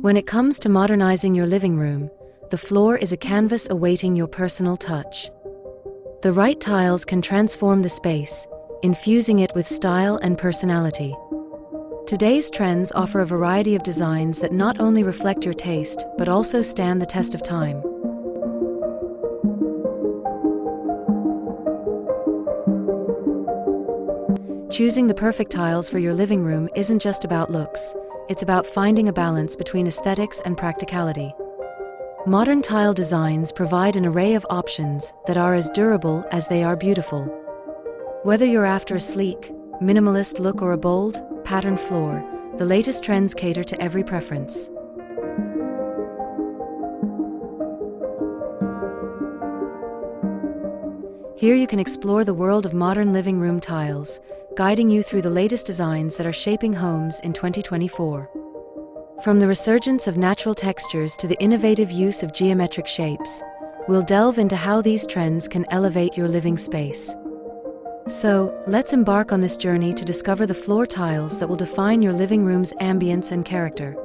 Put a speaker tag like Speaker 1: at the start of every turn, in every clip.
Speaker 1: When it comes to modernizing your living room, the floor is a canvas awaiting your personal touch. The right tiles can transform the space, infusing it with style and personality. Today's trends offer a variety of designs that not only reflect your taste, but also stand the test of time. Choosing the perfect tiles for your living room isn't just about looks, it's about finding a balance between aesthetics and practicality. Modern tile designs provide an array of options that are as durable as they are beautiful. Whether you're after a sleek, minimalist look or a bold, patterned floor, the latest trends cater to every preference. Here you can explore the world of modern living room tiles, guiding you through the latest designs that are shaping homes in 2024. From the resurgence of natural textures to the innovative use of geometric shapes, we'll delve into how these trends can elevate your living space. So, let's embark on this journey to discover the floor tiles that will define your living room's ambience and character.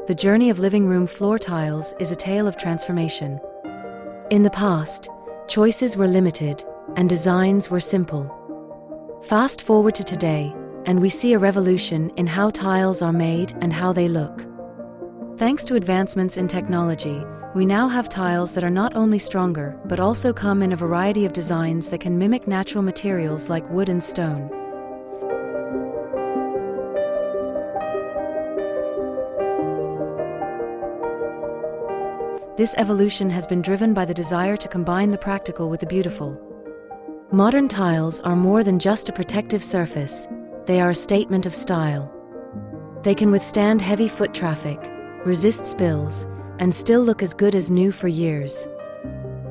Speaker 1: The journey of living room floor tiles is a tale of transformation. In the past, choices were limited and designs were simple. Fast forward to today, and we see a revolution in how tiles are made and how they look. Thanks to advancements in technology, we now have tiles that are not only stronger, but also come in a variety of designs that can mimic natural materials like wood and stone. This evolution has been driven by the desire to combine the practical with the beautiful. Modern tiles are more than just a protective surface, they are a statement of style. They can withstand heavy foot traffic, resist spills, and still look as good as new for years.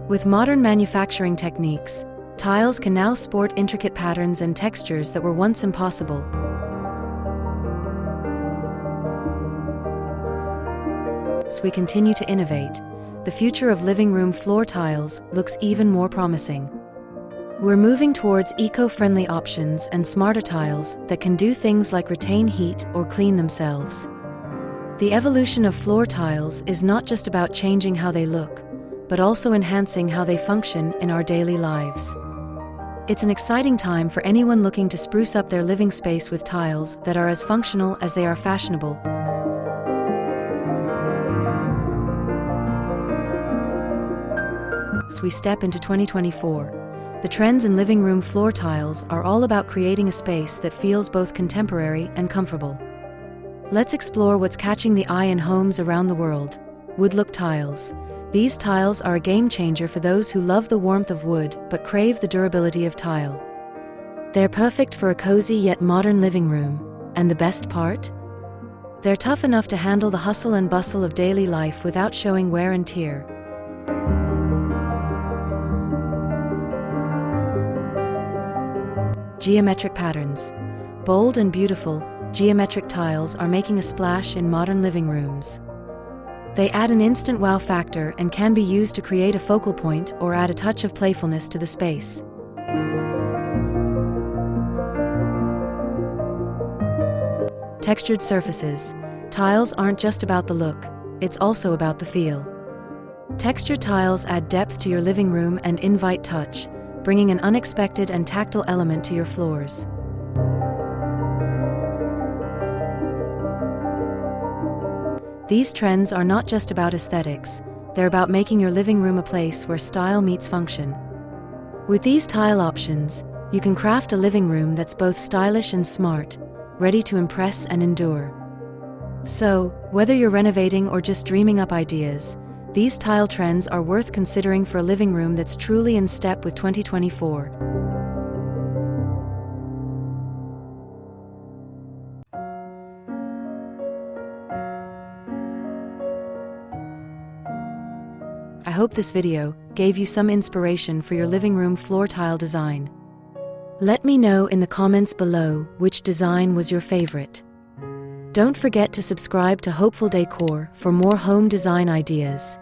Speaker 1: With modern manufacturing techniques, tiles can now sport intricate patterns and textures that were once impossible. As we continue to innovate, the future of living room floor tiles looks even more promising. We're moving towards eco-friendly options and smarter tiles that can do things like retain heat or clean themselves. The evolution of floor tiles is not just about changing how they look, but also enhancing how they function in our daily lives. It's an exciting time for anyone looking to spruce up their living space with tiles that are as functional as they are fashionable. As we step into 2024, the trends in living room floor tiles are all about creating a space that feels both contemporary and comfortable. Let's explore what's catching the eye in homes around the world. WoodLookTiles. These tiles are a game changer for those who love the warmth of wood but crave the durability of tile. They're perfect for a cozy yet modern living room. And the best part? They're tough enough to handle the hustle and bustle of daily life without showing wear and tear. Geometric patterns. Bold and beautiful, geometric tiles are making a splash in modern living rooms. They add an instant wow factor and can be used to create a focal point or add a touch of playfulness to the space. Textured surfaces. Tiles aren't just about the look, it's also about the feel. Textured tiles add depth to your living room and invite touch, bringing an unexpected and tactile element to your floors. These trends are not just about aesthetics, they're about making your living room a place where style meets function. With these tile options, you can craft a living room that's both stylish and smart, ready to impress and endure. So, whether you're renovating or just dreaming up ideas, these tile trends are worth considering for a living room that's truly in step with 2024. I hope this video gave you some inspiration for your living room floor tile design. Let me know in the comments below which design was your favorite. Don't forget to subscribe to Hopeful Decor for more home design ideas.